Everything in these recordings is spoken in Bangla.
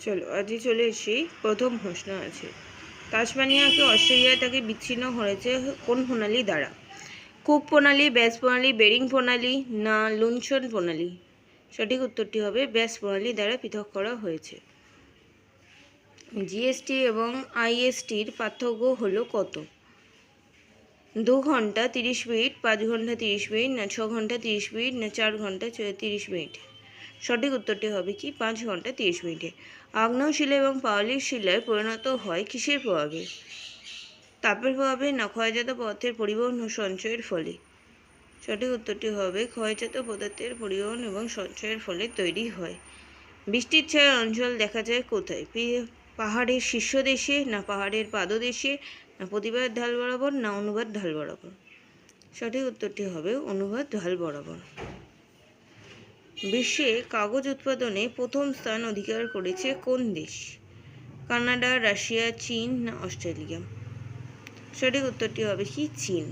চলো আজই চলে এসেছি। প্রথম প্রশ্ন আছে, তাসমানিয়াকে অস্ট্রেলিয়া থেকে বিচ্ছিন্ন হয়েছে কোন প্রণালী দ্বারা? কুক প্রণালী, ব্যাস প্রণালী, বেরিং প্রণালী না লুনসন প্রণালী? সঠিক উত্তরটি হবে ব্যাস প্রণালী দ্বারা পৃথক করা হয়েছে। জিএসটি এবং আইএসটির পার্থক্য হলো কত? 2 ঘন্টা 30 মিনিট, 5 ঘন্টা 30 মিনিট না 6 ঘন্টা 30 মিনিট না 4 ঘন্টা 30 মিনিট? সঠিক উত্তরটি হবে কি 5 ঘন্টা 30 মিনিটে। আগ্নেয় শিলা এবং পাললিক শিলায় পরিণত হয় কিসের প্রভাবে? তাপের প্রভাবে না ক্ষয়জাত পদার্থের পরিবহন ও সঞ্চয়ের ফলে? সঠিক উত্তরটি হবে ক্ষয়জাত পদার্থের পরিবহন এবং সঞ্চয়ের ফলে তৈরি হয়। বৃষ্টির ছায়া অঞ্চল দেখা যায় কোথায়? পাহাড়ের শীর্ষদেশে না পাহাড়ের পাদদেশে না প্রতিবাদ ঢাল বরাবর না অনুবাদ ঢাল বরাবর? সঠিক উত্তরটি হবে অনুবাদ ঢাল বরাবর। বিশ্বে কাগজ উৎপাদনে প্রথম স্থান অধিকার করেছে কোন দেশ? কানাডা, রাশিয়া, চীন না অস্ট্রেলিয়া? সঠিক উত্তরটি হবে কি চীন।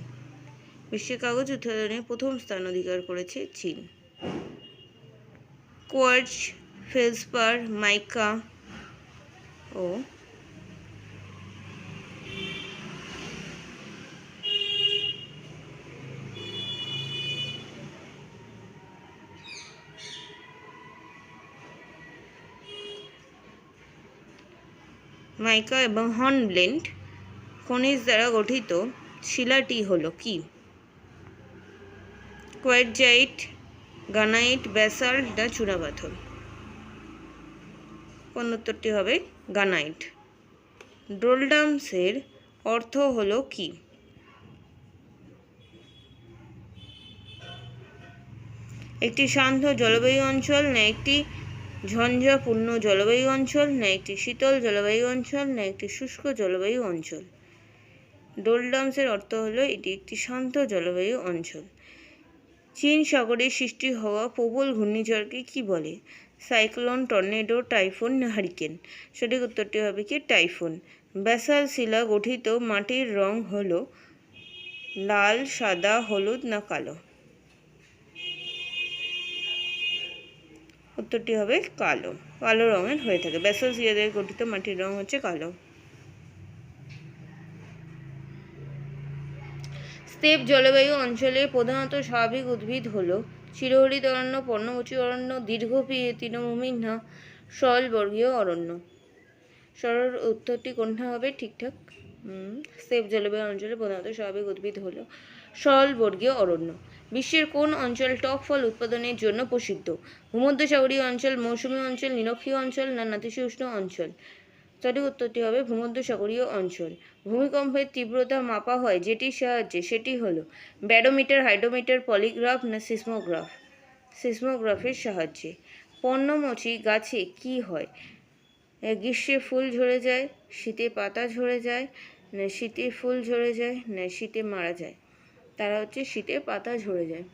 বিশ্বে কাগজ উৎপাদনে প্রথম স্থান অধিকার করেছে চীন। কোয়ার্টজ, ফেলসপার, মাইকা ও মাইকা এবং হর্নব্লেন্ড খনিজ দ্বারা গঠিত শিলাটি হলো কি? কোয়ার্টজাইট, গ্রানাইট, ব্যাসাল্ট না চুনাপাথর? কোন উত্তরটি হবে গ্রানাইট। ডোলডামসের অর্থ হলো কি? একটি শান্ত জলবায়ু অঞ্চল না একটি ঝঞ্ঝাপূর্ণ জলবায়ু অঞ্চল না একটি শীতল জলবায়ু অঞ্চল না একটি শুষ্ক জলবায়ু অঞ্চল? ডোলডামসের অর্থ হলো এটি একটি শান্ত জলবায়ু অঞ্চল। চীন সাগরে সৃষ্টি হওয়া প্রবল ঘূর্ণিঝড়কে কি বলে? সাইক্লোন, টর্নেডো, টাইফুন না হারিকেন? সঠিক উত্তরটি হবে কি টাইফুন। ব্যাসাল্ট শিলা গঠিত মাটির রং হলো লাল, সাদা, হলুদ না কালো? উত্তরটি হবে কালো। কালো রঙের হয়ে থাকে। ব্যাসাল্ট শিলা দিয়ে গঠিত মাটির রং হচ্ছে কালো। স্টেপ জলবায়ু অঞ্চলে প্রধানত স্বাভাবিক উদ্ভিদ হলো চিরহরিত অরণ্য, পর্ণমোচী অরণ্য, দীর্ঘ তৃণভূমি না সরলবর্গীয় অরণ্য? সরল উত্তরটি কোনটা হবে ঠিকঠাক? স্টেপ জলবায়ু অঞ্চলে প্রধানত স্বাভাবিক উদ্ভিদ হলো সরলবর্গীয় অরণ্য। বিশ্বের কোন অঞ্চল টক ফল উৎপাদনের জন্য প্রসিদ্ধ? ভূমধ্যসাগরীয় অঞ্চল, মৌসুমী অঞ্চল, নিরক্ষীয় অঞ্চল না নাতিশীতোষ্ণ অঞ্চল? সঠিক উত্তরটি হবে ভূমধ্যসাগরীয় অঞ্চল। ভূমিকম্পের তীব্রতা মাপা হয় যেটির সাহায্যে সেটি হলো ব্যারোমিটার, হাইড্রোমিটার, পলিগ্রাফ না সিসমোগ্রাফ? সিসমোগ্রাফের সাহায্যে। পর্ণমোচী গাছে কি হয়? গ্রীষ্মে ফুল ঝরে যায়, শীতে পাতা ঝরে যায় না শীতে ফুল ঝরে যায় না শীতে মারা যায়? তারা হচ্ছে শীতে পাতা ঝরে যায়।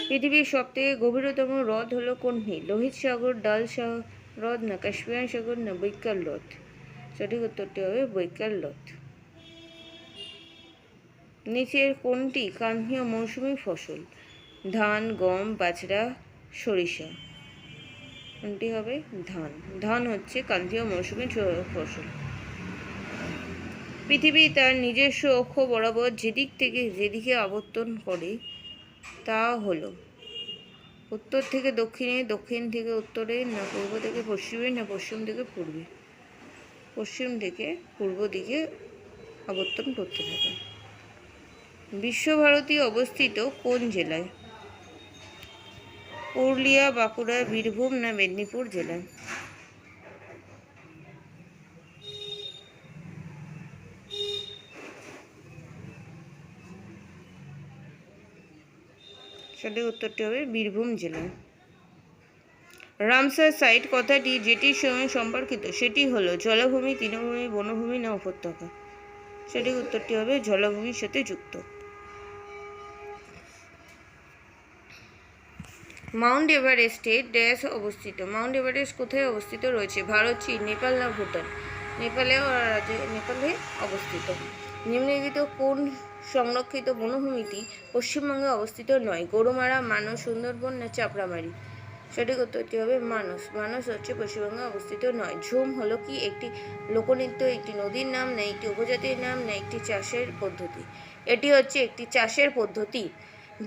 পৃথিবীর সবথেকে গভীরতম হ্রদ হলো কোনটি? লোহিত সাগর, ডাল হ্রদ না কাস্পিয়ান সাগর না বৈকাল হ্রদ? সঠিক উত্তরটি হবে বৈকাল হ্রদ। নিচের কোনটি ক্রান্তীয় মৌসুমী ফসল? ধান, গম, বাজরা, সরিষা? কোনটি হবে? ধান। ধান হচ্ছে ক্রান্তীয় মৌসুমী ফসল। পৃথিবী তার নিজস্ব অক্ষ বরাবর যেদিকে আবর্তন করে তা হলো উত্তর থেকে দক্ষিণে, দক্ষিণ থেকে উত্তরে না পূর্ব থেকে পশ্চিমে না পশ্চিম থেকে পূর্বে? পশ্চিম থেকে পূর্ব দিকে আবর্তন করতে থাকে। বিশ্বভারতী অবস্থিত কোন জেলায়? পুরুলিয়া, বাঁকুড়া, বীরভূম না মেদিনীপুর জেলায়? সঠিক উত্তরটি হবে বীরভূম জেলায়। রামসার সাইট কথাটি যেটির সঙ্গে সম্পর্কিত সেটি হলো জলাভূমি, তৃণভূমি, বনভূমি না উপত্যকা? সঠিক উত্তরটি হবে জলাভূমির সাথে যুক্ত। মাউন্ট এভারেস্টে ড্যাশ অবস্থিত? মাউন্ট এভারেস্ট কোথায় অবস্থিত রয়েছে? ভারত, চীন, নেপাল না ভুটান? নেপালে অবস্থিত। নিম্নলিখিত কোন সংরক্ষিত বনভূমিটি পশ্চিমবঙ্গে অবস্থিত নয়? গরুমারা, মানস, সুন্দরবন না চাপড়ামারি? সঠিক উত্তরটি হবে মানস। মানস হচ্ছে পশ্চিমবঙ্গে অবস্থিত নয়। ঝুম হলো কি একটি লোকনৃত্য, একটি নদীর নাম, না একটি উপজাতির নাম, না একটি চাষের পদ্ধতি? এটি হচ্ছে একটি চাষের পদ্ধতি।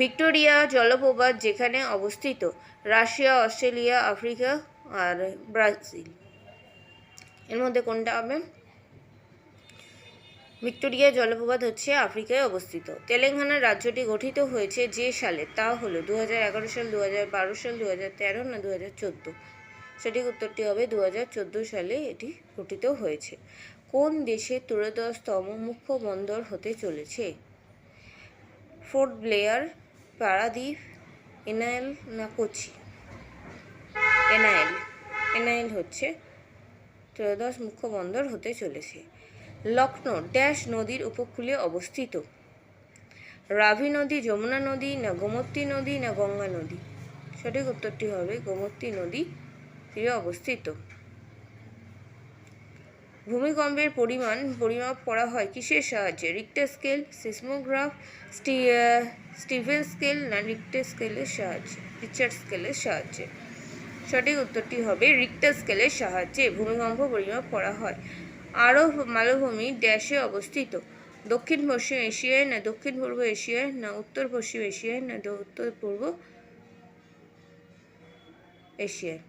ভিক্টোরিয়া জলপ্রপাত যেখানে অবস্থিত? রাশিয়া, অস্ট্রেলিয়া, আফ্রিকা আর ব্রাজিল। এর মধ্যে কোনটা হবে? ভিক্টোরিয়া জলপ্রপাত হচ্ছে আফ্রিকায় অবস্থিত। তেলেঙ্গানা রাজ্যটি গঠিত হয়েছে যে সালে, তা হলো 2011 সাল, 2012 সাল, 2013 না 2014? সঠিক উত্তরটি হবে 2014 সালে এটি গঠিত হয়েছে। কোন দেশের 13তম মুখ্য বন্দর হতে চলেছে? পোর্ট ব্লেয়ার, পারাদ্বীপ, এনায়েল না কোচি? এনায়েল হচ্ছে 13 মুখ্য বন্দর হতে চলেছে। লখনৌ ড্যাশ নদীর উপকূলে অবস্থিত? রাভি নদী, যমুনা নদী, না গোমতী নদী, না গঙ্গা নদী? সঠিক উত্তরটি হবে গোমতী নদী তীরে অবস্থিত। ভূমিকম্পের পরিমাণ পরিমাপ করা হয় কিসের সাহায্যে? Richter scale, seismograph, Steven scale না রিক্টার স্কেলের সাহায্যে? সঠিক উত্তরটি হবে রিক্টার স্কেলের সাহায্যে ভূমিকম্প পরিমাপ করা হয়। আরব মালভূমি ড্যাশে অবস্থিত? দক্ষিণ পশ্চিম এশিয়ায়, না দক্ষিণ পূর্ব এশিয়ায়, না উত্তর পশ্চিম এশিয়ায়, না উত্তর পূর্ব এশিয়ায়?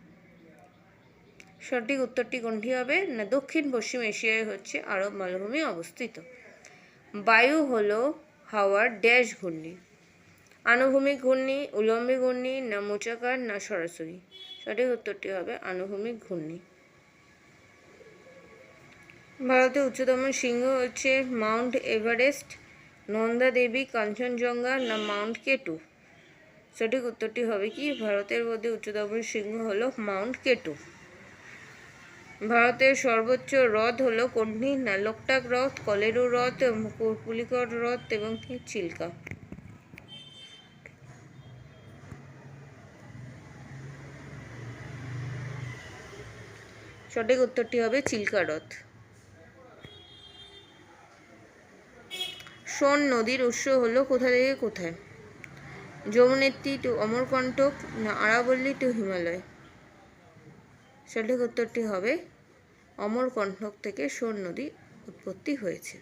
সঠিক উত্তরটি কোনটি হবে? না দক্ষিণ পশ্চিম এশিয়ায় হচ্ছে আরব মালভূমি অবস্থিত। বায়ু হলো হাওয়ার ড্যাশ ঘূর্ণি? আনুভূমিক ঘূর্ণি, উলম্বিক ঘূর্ণি, না মোচাকার, না সরাসরি? সঠিক উত্তরটি হবে আনুভূমিক ঘূর্ণি। ভারতের উচ্চতম শৃঙ্গ হচ্ছে মাউন্ট এভারেস্ট, নন্দা দেবী, কাঞ্চনজঙ্ঘা, না মাউন্ট কেটু? সঠিক উত্তরটি হবে কি? ভারতের মধ্যে উচ্চতম শৃঙ্গ হলো মাউন্ট কেটু। ভারতের সর্বোচ্চ হ্রদ হলো কোনটি? না লোকটাক হ্রদ, কলেরু হ্রদ, পুলিকট হ্রদ এবং চিল্কা। সঠিক উত্তরটি হবে চিল্কা হ্রদ। সোন নদীর উৎস হলো কোথা থেকে কোথায়? যমুনেত্রী টু অমরকণ্টক, না আরাবল্লী টু হিমালয়? সঠিক উত্তরটি হবে অমরকণ্টক থেকে সোন নদী উৎপত্তি হয়েছে।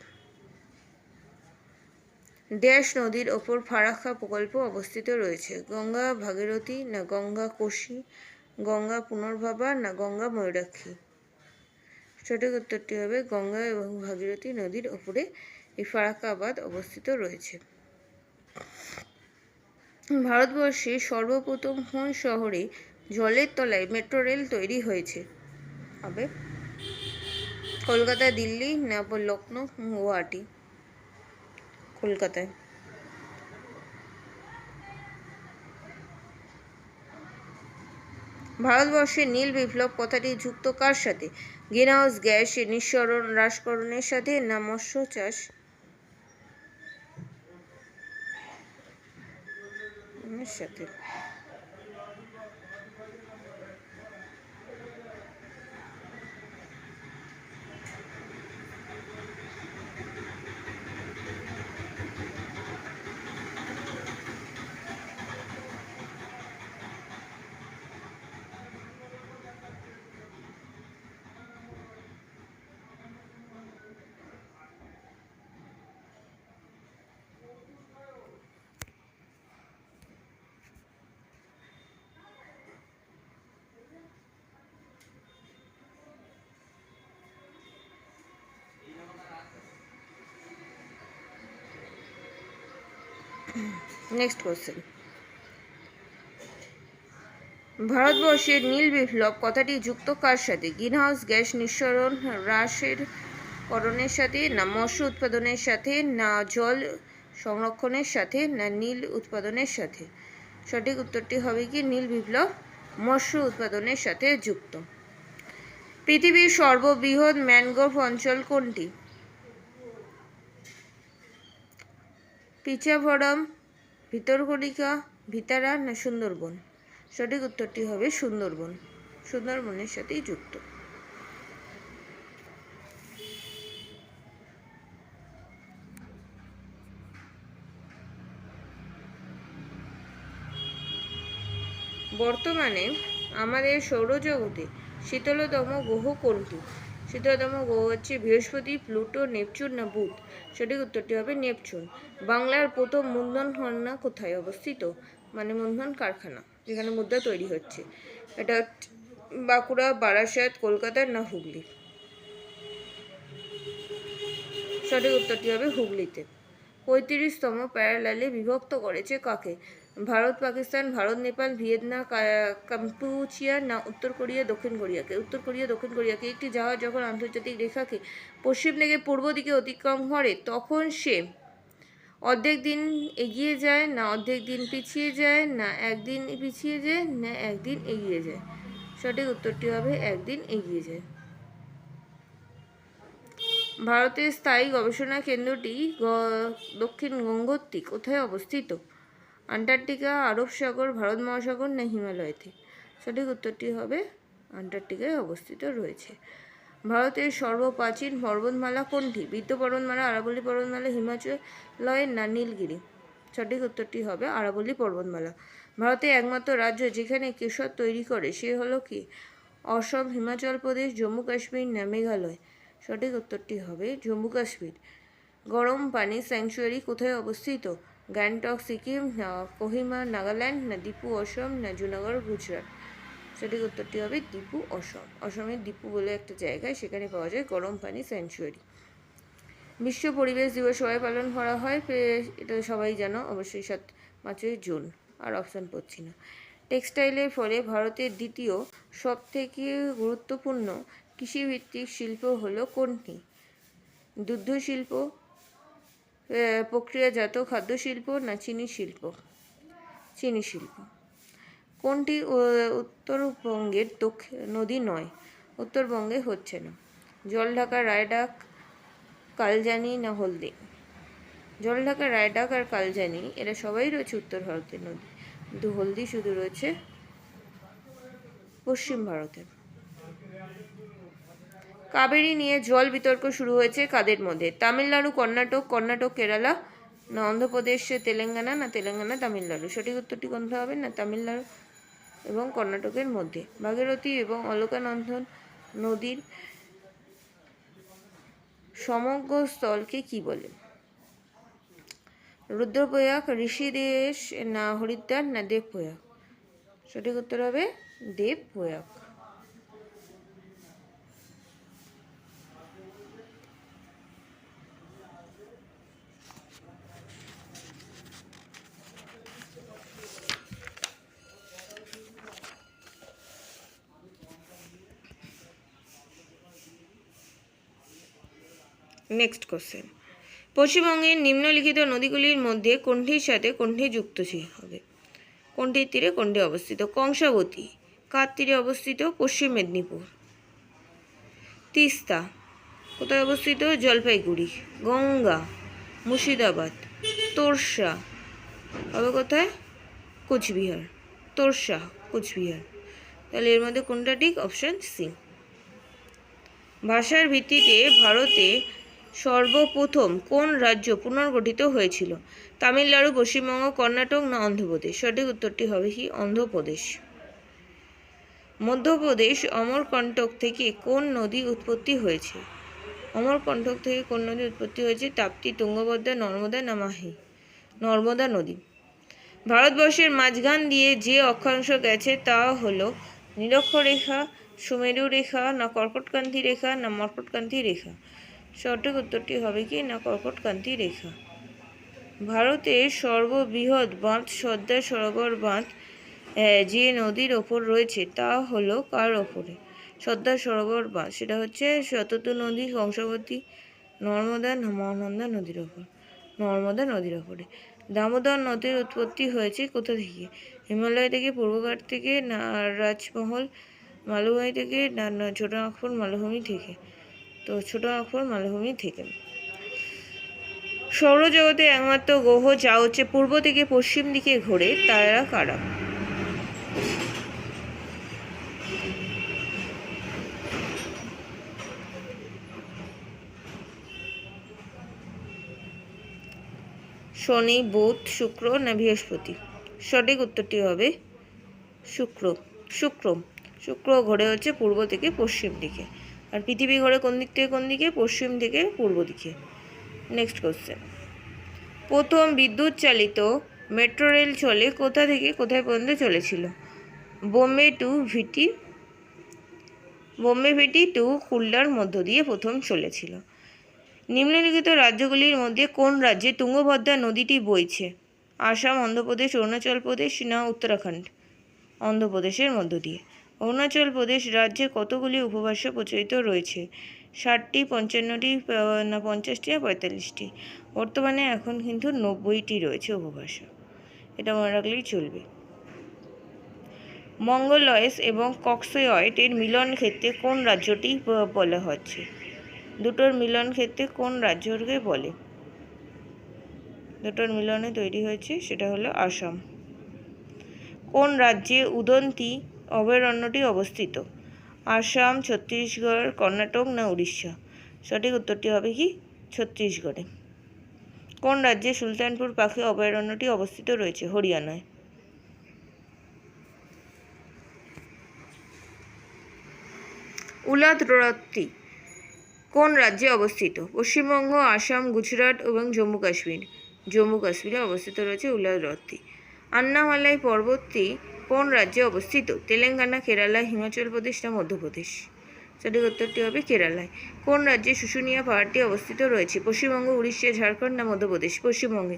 ড্যাশ নদীর ওপর ফারাক্কা প্রকল্প অবস্থিত রয়েছে? গঙ্গা ভাগীরথী, না গঙ্গা কোশি, গঙ্গা পুনর্ভবা, না গঙ্গা ময়ূরাক্ষী? সঠিক উত্তরটি হবে গঙ্গা এবং ভাগীরথী নদীর ওপরে এই ফারাক্কা বাঁধ অবস্থিত রয়েছে। ভারতবর্ষে সর্বপ্রথম কোন শহরে জলের তলায় মেট্রো রেল তৈরি হয়েছে? হবে কলকাতা, দিল্লি, না লখনৌ, গুয়াহাটি? কলকাতায়। ভারতবর্ষে নীল বিপ্লব কথাটি যুক্ত কার সাথে? গ্রিনহাউস গ্যাস নিঃসরণ হ্রাসকরণের সাথে, না মৎস্য চাষ সাথে? Next question. ভারতবর্ষের নীল বিপ্লব কথাটি যুক্ত কার সাথে? গ্রিনহাউস গ্যাস নিঃসরণ হ্রাসের করণের সাথে, না মৎস্য উৎপাদনের সাথে, না জল সংরক্ষণের সাথে, না নীল উৎপাদনের সাথে? সঠিক উত্তরটি হবে কি? নীল বিপ্লব মৎস্য উৎপাদনের সাথে যুক্ত। পৃথিবীর সর্ববৃহৎ ম্যানগ্রোভ অঞ্চল কোনটি? পিচাভরম, ভিতরকণিকা, ভিতারা, না সুন্দরবন? সঠিক উত্তরটি হবে সুন্দরবন। সুন্দরবনের সাথেই যুক্ত। বর্তমানে আমাদের সৌরজগতে শীতলতম গ্রহ কোনটি? শীতলতম গ্রহ হচ্ছে বৃহস্পতি, প্লুটো, নেপচুন না বুধ? সঠিক উত্তরটি হবে নেপচুন। বাংলার প্রথম মুদ্রণ কারখানা কোথায় অবস্থিত? মানে মুদ্রণ কারখানা যেখানে মুদ্রা তৈরি হচ্ছে, এটা বাঁকুড়া, বারাসাত, কলকাতা না হুগলি? সঠিক উত্তরটি হবে হুগলিতে। 35তম প্যারালালে বিভক্ত করেছে কাকে? ভারত পাকিস্তান, ভারত নেপাল, ভিয়েতনাম, কম্পুচিয়া না উত্তর কোরিয়া দক্ষিণ কোরিয়াকে? উত্তর কোরিয়া দক্ষিণ কোরিয়াকে। একটি জাহাজ যখন আন্তর্জাতিক রেখাকে পশ্চিম থেকে পূর্ব দিকে অতিক্রম করে তখন সে অর্ধেক দিন এগিয়ে যায় না অর্ধেক দিন পিছিয়ে যায় না একদিন পিছিয়ে যায় না একদিন এগিয়ে যায়? সঠিক উত্তরটি হবে একদিন এগিয়ে যায়। ভারতের স্থায়ী গবেষণা কেন্দ্রটি দক্ষিণ গঙ্গোত্রী কোথায় অবস্থিত? আন্টার্কটিকা, আরব সাগর, ভারত মহাসাগর না হিমালয়তে? সঠিক উত্তরটি হবে আন্টার্কটিকায় অবস্থিত রয়েছে। ভারতের সর্বপ্রাচীন পর্বতমালা কোনটি? বিদ্য পর্বতমালা, আরাবল্লী পর্বতমালা, হিমাচলয় না নীলগিরি? সঠিক উত্তরটি হবে আরাবল্লী পর্বতমালা। ভারতের একমাত্র রাজ্য যেখানে কেশর তৈরি করে সে হলো কি? অসম, হিমাচল প্রদেশ, জম্মু কাশ্মীর না মেঘালয়? সঠিক উত্তরটি হবে জম্মু কাশ্মীর। গরম পানি স্যাংচুয়ারি কোথায় অবস্থিত? গ্যাংটক সিকিম না কোহিমা নাগাল্যান্ড না দিপু অসম না জুনাগড় গুজরাট? সঠিক উত্তরটি হবে দিপু অসম। অসমের দিপু বলে একটা জায়গায়, সেখানে পাওয়া যায় গরম পানি স্যাংচুয়ারি। বিশ্ব পরিবেশ দিবস সবাই পালন করা হয়, এটা সবাই জানো অবশ্যই, 5ই জুন। আর অপশান পড়ছি না। টেক্সটাইলের ফলে ভারতের দ্বিতীয় সবথেকে গুরুত্বপূর্ণ কৃষিভিত্তিক শিল্প হলো কোনটি? দুগ্ধ শিল্প, প্রক্রিয়াজাত খাদ্য শিল্প না চিনি শিল্প? চিনি শিল্প। কোনটি উত্তরবঙ্গের নদী নয়? উত্তরবঙ্গে হচ্ছে না। জলঢাকা, রায়ডাক, কালজানি না হলদি? জলঢাকা, রায়ডাক আর কালজানি এরা সবাই রয়েছে উত্তর ভারতের নদী, কিন্তু হলদি শুধু রয়েছে পশ্চিম ভারতে। কাবেরী নিয়ে জল বিতর্ক শুরু হয়েছে কাদের মধ্যে? তামিলনাড়ু, কর্ণাটক কেরালা না অন্ধ্রপ্রদেশ তেলেঙ্গানা না তেলেঙ্গানা তামিলনাড়ু? সঠিক উত্তরটি কোনটা হবে? না তামিলনাড়ু এবং কর্ণাটকের মধ্যে। ভাগীরথী এবং অলকানন্দা নদীর সমগ্র স্থলকে কি বলে? রুদ্রপ্রয়াগ, ঋষিকেশ না হরিদ্বার না দেবপ্রয়াগ? সঠিক উত্তর হবে দেবপ্রয়াগ। Next question. পশ্চিমবঙ্গের নিম্নলিখিত নদীগুলির মধ্যে কোনটির সাথে কোনটি যুক্ত হবে? কোনটির তীরে কোনটি অবস্থিত? কংসাবতী কার তীরে অবস্থিত? পশ্চিম মেদিনীপুর। তিস্তা কোথায় অবস্থিত? জলপাইগুড়ি। গঙ্গা মুর্শিদাবাদ। তোরসা হবে কোথায়? কোচবিহার। তোরসা কোচবিহার। তাহলে এর মধ্যে কোনটা ঠিক? Option C. ভাষার ভিত্তিতে ভারতে সর্বপ্রথম কোন রাজ্য পুনর্গঠিত হয়েছিল? তামিলনাড়ু, পশ্চিমবঙ্গ, কর্ণাটক না অন্ধ্রপ্রদেশ? সঠিক উত্তরটি হবে কি? অন্ধ্রপ্রদেশ। মধ্যপ্রদেশ অমরকণ্টক থেকে কোন নদী উৎপত্তি হয়েছে? অমরকণ্টক থেকে কোন নদী উৎপত্তি হয়েছে? তাপ্তি, তুঙ্গভদ্রা, নর্মদা না মাহি? নর্মদা নদী। ভারতবর্ষের মাঝখান দিয়ে যে অক্ষাংশ গেছে তা হলো নিরক্ষরেখা, সুমেরু রেখা না কর্কটক্রান্তি রেখা না মকরক্রান্তি রেখা? সঠিক উত্তরটি হবে কি? না কর্কটক্রান্তি রেখা। ভারতের সর্ববৃহৎ বাঁধ সর্দার সরোবর বাঁধ যে নদীর ওপর রয়েছে তা হলো কার ওপরে? সর্দার সরোবর বাঁধ, সেটা হচ্ছে শতদ্রু নদী, কংসাবতী, নর্মদা না মহানন্দা নদীর ওপর? নর্মদা নদীর ওপরে। দামোদর নদীর উৎপত্তি হয়েছে কোথা থেকে? হিমালয় থেকে, পূর্বঘাট থেকে না রাজমহল মালভূমি থেকে না ছোট নাগপুর মালভূমি থেকে? তো ছোট নাগপুর মালভূমি থেকে। সৌরজগতে একমাত্র গ্রহ যা হচ্ছে পূর্ব থেকে পশ্চিম দিকে ঘোরে তারা কারা? শনি, বুধ, শুক্র না বৃহস্পতি? সঠিক উত্তরটি হবে শুক্র শুক্র শুক্র ঘোরে হচ্ছে পূর্ব থেকে পশ্চিম দিকে, আর পৃথিবী ঘোরে কোন দিক থেকে কোন দিকে? পশ্চিম থেকে পূর্ব দিকে। নেক্সট কোশ্চেন, প্রথম বিদ্যুৎ চালিত মেট্রো রেল চলে কোথা থেকে কোথায় পর্যন্ত চলেছিল? বোম্বে ভিটি টু কুল্লার মধ্য দিয়ে প্রথম চলেছিল। নিম্নলিখিত রাজ্যগুলির মধ্যে কোন রাজ্যে তুঙ্গভদ্রা নদীটি বইছে? আসাম, অন্ধ্রপ্রদেশ, অরুণাচল প্রদেশ না উত্তরাখণ্ড? অন্ধ্রপ্রদেশের মধ্য দিয়ে। অরুণাচল প্রদেশ রাজ্যে কতগুলি উপভাষা প্রচলিত রয়েছে? 60টি, 55টি না 50টি না 45টি? বর্তমানে এখন কিন্তু 90টি রয়েছে উপভাষা, এটা মনে রাখলেই চলবে। মঙ্গোলয়েড এবং কক্সয়ড এর মিলন ক্ষেত্রে কোন রাজ্যটি বলা হচ্ছে? দুটোর মিলন ক্ষেত্রে কোন রাজ্যকে বলে? দুটোর মিলনে তৈরি হয়েছে, সেটা হলো আসাম। কোন রাজ্যে উদন্তি অভয়ারণ্যটি অবস্থিত? আসাম, ছত্তিশগড়, কর্ণাটক না উড়িষ্যা? সঠিক উত্তরটি হবে কি? ছত্তিশগড়ে। কোন রাজ্যে সুলতানপুর পাখি অভয়ারণ্যটি অবস্থিত রয়েছে? হরিয়ানায়। উলাদ হ্রদটি কোন রাজ্যে অবস্থিত? পশ্চিমবঙ্গ, আসাম, গুজরাট এবং জম্মু কাশ্মীর? জম্মু কাশ্মীরে অবস্থিত রয়েছে উলাদ হ্রদটি। আন্নামালাই পর্বতটি কোন রাজ্যে অবস্থিত? তেলেঙ্গানা, কেরালা, হিমাচল প্রদেশ না মধ্যপ্রদেশ? সঠিক উত্তরটি হবে কেরালায়। কোন রাজ্যে শুশুনিয়া পাহাড়টি অবস্থিত রয়েছে? পশ্চিমবঙ্গ, উড়িষ্যা, ঝাড়খণ্ড না মধ্যপ্রদেশ? পশ্চিমবঙ্গে।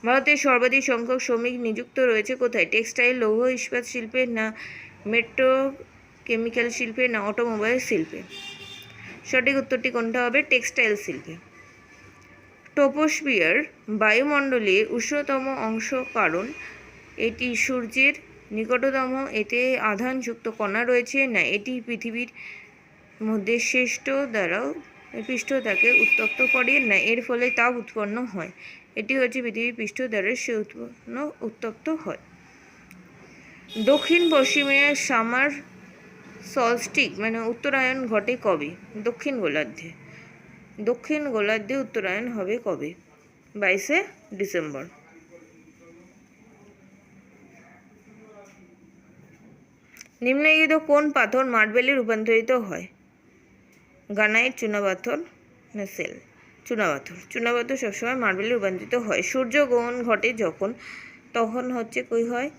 ভারতের সর্বাধিক সংখ্যক শ্রমিক নিযুক্ত রয়েছে কোথায়? টেক্সটাইল, লৌহ ইস্পাত শিল্পে না মেট্রো কেমিক্যাল শিল্পে না অটোমোবাইল শিল্পে? সঠিক উত্তরটি কোনটা হবে? টেক্সটাইল শিল্পে। ট্রপোস্ফিয়ার বায়ুমণ্ডলের উষ্ণতম অংশ কারণ এটি সূর্যের নিকটতম, এতে আধানযুক্ত কণা রয়েছে না এটি পৃথিবীর মধ্যে পৃষ্ঠটাকে উত্তপ্ত করে না এর ফলে তাপ উৎপন্ন হয়? এটি হচ্ছে পৃথিবীর পৃষ্ঠদ্বারে সে উত্তপ্ত হয়। দক্ষিণ পশ্চিমে সামার সলস্টিস মানে উত্তরায়ণ ঘটে কবে? দক্ষিণ গোলার্ধে উত্তরায়ণ হবে কবে? 22শে ডিসেম্বর। নিম্নলিখিত কোন পাথর মার্বেলে রূপান্তরিত হয়? গ্রানাইট, চুনাপাথর না সেল? চুনাপাথর সবসময় মার্বেলে রূপান্তরিত হয়। সূর্যগ্রহণ ঘটে তখন হচ্ছে কই হয়?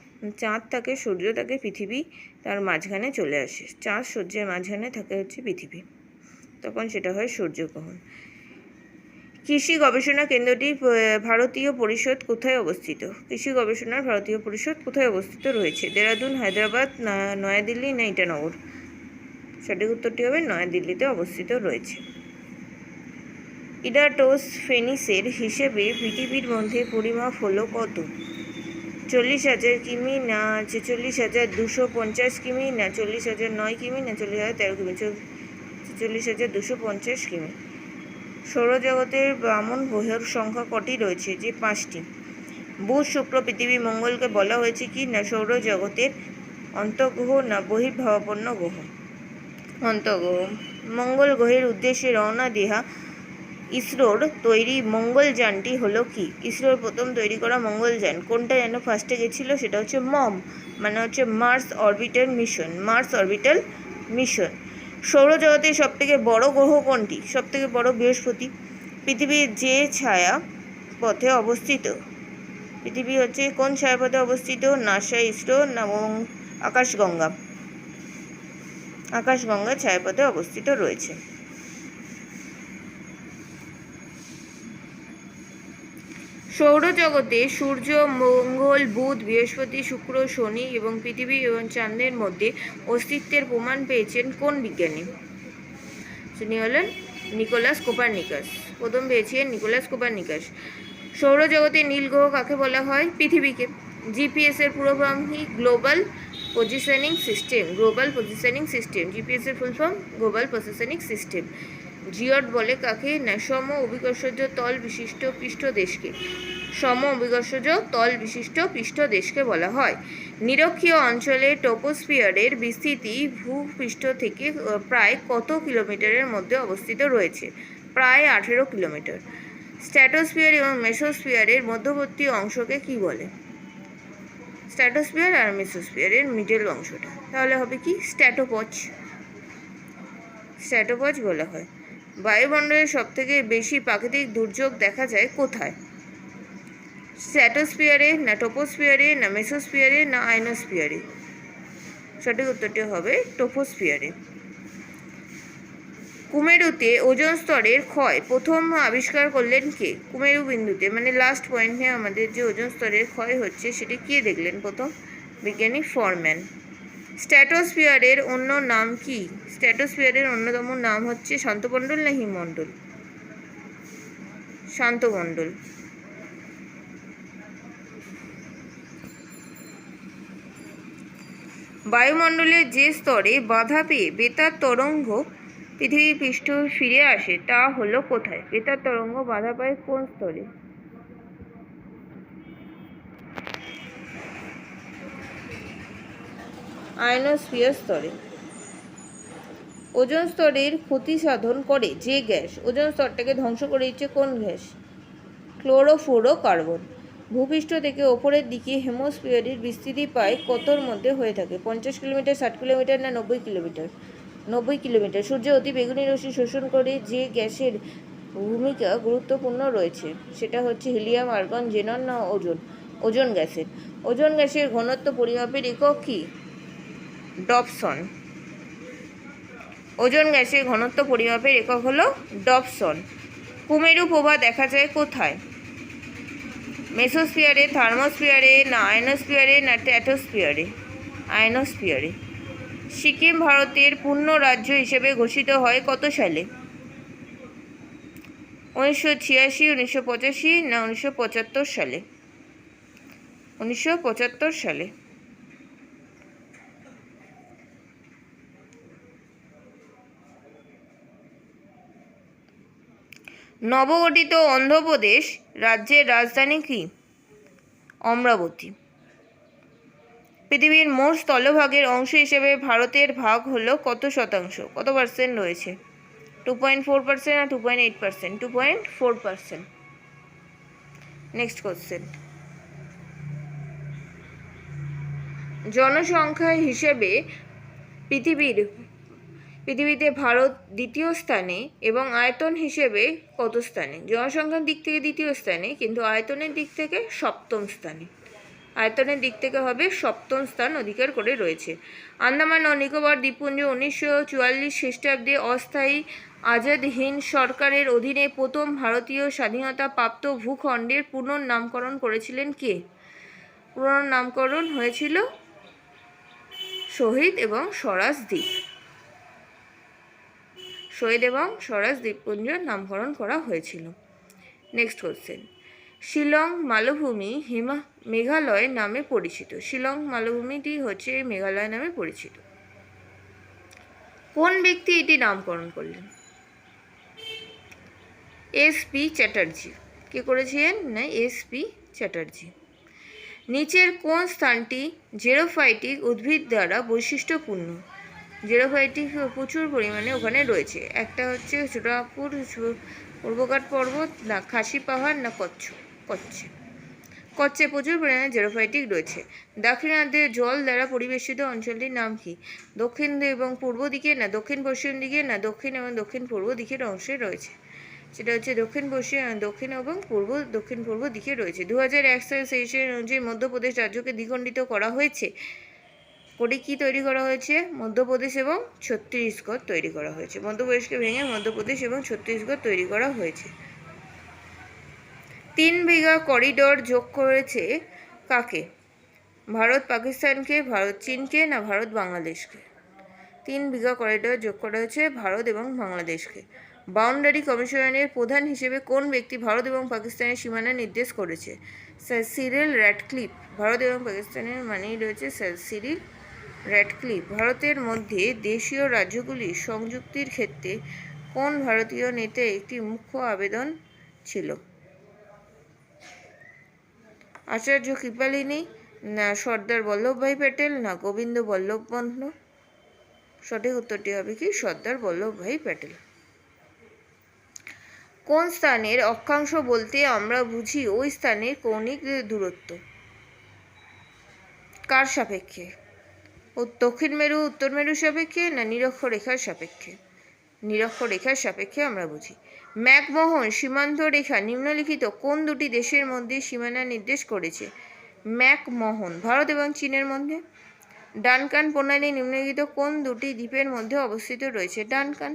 চাঁদ থাকে, সূর্য থাকে, পৃথিবী তার মাঝখানে চলে আসে। চাঁদ সূর্যের মাঝখানে থাকে হচ্ছে পৃথিবী, তখন সেটা হয় সূর্যগ্রহণ। কৃষি গবেষণা কেন্দ্রটি ভারতীয় পরিষদ কোথায় অবস্থিত? কৃষি গবেষণার ভারতীয় পরিষদ কোথায় অবস্থিত রয়েছে? দেরাদুন, হায়দ্রাবাদ না নয়াদিল্লি না ইটানগর? সঠিক উত্তরটি হবে নয়াদিল্লিতে অবস্থিত রয়েছে। ইরাটোসথেনিসের হিসেবে পৃথিবীর মধ্যে পরিমাপ হলো কত? 40,000 কিমি না 46,250 কিমি না 40,009 কিমি না 40,013 কিমি? 46,250 কিমি। সৌরজগতের বামন গ্রহের সংখ্যা কটি রয়েছে? যে 5টি। বুধ, শুক্র, পৃথিবী, মঙ্গলকে বলা হয়েছে কি না সৌরজগতের অন্তঃগ্রহ না বহির্ভাবাপন্ন গ্রহ? অন্তঃগ্রহ। মঙ্গল গ্রহের উদ্দেশ্যে রওনা দেয়া ইসরোর তৈরি মঙ্গলযানটি হলো কি? ইসরোর প্রথম তৈরি করা মঙ্গলযান কোনটা যেন ফার্স্টে গেছিল? সেটা হচ্ছে মম, মানে হচ্ছে মার্স অরবিটাল মিশন। সৌরজগতের সবথেকে বড় গ্রহ কোনটি? সবথেকে বড় বৃহস্পতি। পৃথিবীর যে ছায়া পথে অবস্থিত, পৃথিবী হচ্ছে কোন ছায়াপথে অবস্থিত? নাসা, ইসরো না আকাশগঙ্গা ছায়াপথে অবস্থিত রয়েছে। সৌরজগতে সূর্য, মঙ্গল, বুধ, বৃহস্পতি, শুক্র, শনি এবং পৃথিবী এবং চাঁদের মধ্যে অস্তিত্বের প্রমাণ পেয়েছেন কোন বিজ্ঞানী? তিনি হলেন নিকোলাস কোপার্নিকাস। প্রথম পেয়েছিলেন নিকোলাস কোপার্নিকাস। সৌরজগতের নীল গ্রহ কাকে বলা হয়? পৃথিবীকে। জিপিএস এর পুরোনামই গ্লোবাল পজিশনিং সিস্টেম। জিপিএস এর full form global positioning system. Geoid বলে কাকে? না সম অভিকর্ষজ তল বিশিষ্ট পৃষ্ঠদেশকে। পৃষ্ঠদেশকে বলা হয়। নিরক্ষীয় অঞ্চলে ট্রপোস্ফিয়ারের বিস্তৃতি ভূপৃষ্ঠ থেকে প্রায় কত কিলোমিটারের মধ্যে অবস্থিত রয়েছে? প্রায় 18 কিলোমিটার। স্ট্র্যাটোস্ফিয়ার এবং মেসোস্ফিয়ারের মধ্যবর্তী অংশকে কি বলে? স্ট্র্যাটোস্ফিয়ার আর মেসোস্ফিয়ারের মিডল অংশটা। তাহলে হবে কি স্ট্র্যাটোপজ, স্ট্র্যাটোপজ বলা হয়। বায়ুমণ্ডলের সবথেকে বেশি প্রাকৃতিক দুর্যোগ দেখা যায় কোথায়? স্ট্র্যাটোস্ফিয়ারে, না টোপোস্ফিয়ারে, না মেসোস্ফিয়ারে, না আয়নোস্ফিয়ারে? সঠিক উত্তরটি হবে টোপোস্ফিয়ারে। কুমেরুতে ওজোন স্তরের ক্ষয় প্রথম আবিষ্কার করলেন কে? কুমেরু বিন্দুতে মানে লাস্ট পয়েন্টে আমাদের যে ওজোন স্তরের ক্ষয় হচ্ছে সেটি কে দেখলেন প্রথম? বিজ্ঞানী ফরম্যান। স্ট্র্যাটোস্ফিয়ারের অন্য নাম কি? স্ট্র্যাটোস্ফিয়ারের অন্যতম নাম হচ্ছে শান্তমণ্ডল না হিমমণ্ডল? শান্তমণ্ডল। বায়ুমণ্ডলের যে স্তরে বাধা পেয়ে বেতার তরঙ্গ পৃথিবী পৃষ্ঠ ফিরে আসে তা হলো কোথায়? বেতার তরঙ্গ বাধা পায় কোন স্তরে? আয়নোস্ফিয়ার স্তরে। ওজোন স্তরের ক্ষতি সাধন করে যে গ্যাস ওজোন স্তরটাকে ধ্বংস করে দিচ্ছে কোন গ্যাস? ক্লোরোফ্লোরোকার্বন। ভূপৃষ্ঠ থেকে ওপরের দিকে হেমোস্ফিয়ারের বিস্তৃতি প্রায় কতর মধ্যে হয়ে থাকে? 50 কিলোমিটার, 60 কিলোমিটার, না 90 কিলোমিটার? 90 কিলোমিটার। সূর্য অতি বেগুনি রশ্মি শোষণ করে যে গ্যাসের ভূমিকা গুরুত্বপূর্ণ রয়েছে সেটা হচ্ছে হিলিয়াম, আর্গন, জেনন না ওজোন? ওজোন গ্যাসের। ওজোন গ্যাসের ঘনত্ব পরিমাপের একক কি? ডবসন। ওজোন গ্যাসের ঘনত্ব পরিমাপের একক হলো ডবসন। কুমেরু প্রভা দেখা যায় কোথায়? মেসোস্ফিয়ারে, থার্মোস্ফিয়ারে, না আয়নোস্ফিয়ারে, না স্ট্র্যাটোস্ফিয়ারে? আয়নোস্ফিয়ারে। সিকিম ভারতের পূর্ণ রাজ্য হিসেবে ঘোষিত হয় কত সালে? 1986, 1985, না 1975 সালে? 1975 সালে। নবগঠিত অন্ধ্রপ্রদেশ রাজ্যের রাজধানী কি? অমরাবতী। পৃথিবীর মোট স্থলভাগের অংশ হিসেবে ভারতের ভাগ হলো কত শতাংশ? কত পার্সেন্ট রয়েছে? 2.4% না 2.8%? 2.4%। Next question. জনসংখ্যা হিসেবে পৃথিবীতে ভারত দ্বিতীয় স্থানে এবং আয়তন হিসেবে কত স্থানে? জনসংখ্যার দিক থেকে দ্বিতীয় স্থানে, কিন্তু আয়তনের দিক থেকে সপ্তম স্থানে। আয়তনের দিক থেকে হবে সপ্তম স্থান অধিকার করে রয়েছে। আন্দামান ও নিকোবর দ্বীপপুঞ্জ 1944 খ্রিস্টাব্দে অস্থায়ী আজাদ হিন্দ সরকারের অধীনে প্রথম ভারতীয় স্বাধীনতা প্রাপ্ত ভূখণ্ডের পুনর্নামকরণ করেছিলেন কে? পুনর্নামকরণ হয়েছিল শহীদ এবং স্বরাজ দ্বীপ। শহীদ এবং স্বরাজ দ্বীপপুঞ্জ নামকরণ করা হয়েছিল। Next question. শিলং মালভূমি মেঘালয় নামে পরিচিত। শিলং মালভূমিটি হচ্ছে মেঘালয় নামে পরিচিত। কোন ব্যক্তি এটি নামকরণ করলেন? এস.পি. চ্যাটার্জি। কে করেছিলেন? না এস.পি. চ্যাটার্জি। নিচের কোন স্থানটি জেরোফাইটিক উদ্ভিদ দ্বারা বৈশিষ্ট্যপূর্ণ? জেরোফাইটিক প্রচুর পরিমাণে ওখানে রয়েছে। একটা হচ্ছে ছোটাপুর পূর্বঘাট পর্বত, না খাসি পাহাড়, না কচ্ছে প্রচুর পরিমাণে জেরোফাইটিক রয়েছে। দাক্ষিণাত্যের জল দ্বারা পরিবেষ্টিত অঞ্চলটির নাম কি? দক্ষিণ এবং পূর্ব দিকে, না দক্ষিণ পশ্চিম দিকে, না দক্ষিণ এবং দক্ষিণ পূর্ব দিকের অংশে রয়েছে? সেটা হচ্ছে দক্ষিণ এবং দক্ষিণ পূর্ব দিকে রয়েছে। 2001 সালের সেশন অনুযায়ী মধ্যপ্রদেশ রাজ্যকে দ্বিখণ্ডিত করা হয়েছে। কি তৈরি করা হয়েছে? মধ্যপ্রদেশ এবং ছত্তিশগড় তৈরি করা হয়েছে। মধ্যপ্রদেশকে ভেঙে মধ্যপ্রদেশ এবং ছত্তিশগড় তৈরি করা হয়েছে। 3 বিঘা করিডোর যোগ করেছে কাকে? ভারত পাকিস্তানকে, ভারত চীনকে, না ভারত বাংলাদেশকে? 3 বিঘা করিডোর যোগ করা হয়েছে ভারত এবং বাংলাদেশকে। বাউন্ডারি কমিশনের প্রধান হিসেবে কোন ব্যক্তি ভারত এবং পাকিস্তানের সীমানা নির্দেশ করেছে? Sir Cyril Radcliffe. ভারত এবং পাকিস্তানের মানেই রয়েছে স্যার সিরিল র্যাডক্লিফ। ভারতের মধ্যে দেশীয় রাজ্যগুলির সংযুক্তির ক্ষেত্রে কোন ভারতীয় নেতা একটি মুখ্য আবেদন ছিল? আচার্য কৃপালিনী, না সর্দার বল্লভভাই প্যাটেল, না গোবিন্দ বল্লভ পন্থ? সঠিক উত্তরটি হবে কি সর্দার বল্লভভাই প্যাটেল। কোন স্থানের অক্ষাংশ বলতে আমরা বুঝি ওই স্থানের কৌণিক দূরত্ব? কার সাপেক্ষে? দক্ষিণ মেরু উত্তর মেরুর সাপেক্ষে না নিরক্ষরেখার সাপেক্ষে? নিরক্ষরেখার সাপেক্ষে আমরা বুঝি। ম্যাকমোহন সীমান্ত রেখা নিম্নলিখিত কোন দুটি দেশের মধ্যে সীমানা নির্দেশ করেছে? ম্যাকমোহন ভারত এবং চীনের মধ্যে। ডানকান প্রণালী নিম্নলিখিত কোন দুটি দ্বীপের মধ্যে অবস্থিত রয়েছে? ডানকান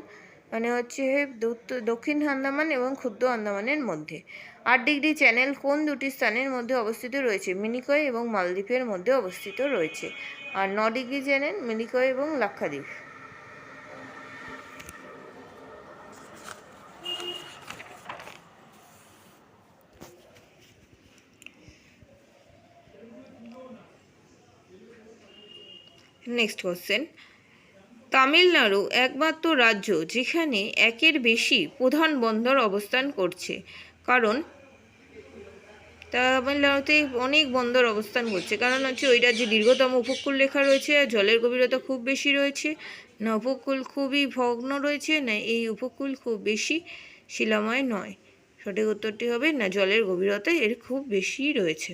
মানে হচ্ছে দক্ষিণ আন্দামান এবং ক্ষুদ্র আন্দামানের মধ্যে। 8 ডিগ্রি চ্যানেল কোন দুটি স্থানের মধ্যে অবস্থিত রয়েছে? মিনিকয় এবং মালদ্বীপের মধ্যে অবস্থিত রয়েছে। আর 9 ডিগ্রি চ্যানেল মিনিকয় এবং লাক্ষাদ্বীপ। নেক্সট কোশ্চেন, তামিলনাড়ু একমাত্র রাজ্য যেখানে একের বেশি প্রধান বন্দর অবস্থান করছে। কারণ তামিলনাড়ুতে অনেক বন্দর অবস্থান করছে, কারণ হচ্ছে ওই রাজ্যে দীর্ঘতম উপকূল রেখা রয়েছে, আর জলের গভীরতা খুব বেশি রয়েছে, না উপকূল খুবই ভগ্ন রয়েছে, না এই উপকূল খুব বেশি শিলাময় নয়। সঠিক উত্তরটি হবে না, জলের গভীরতা এর খুব বেশি রয়েছে।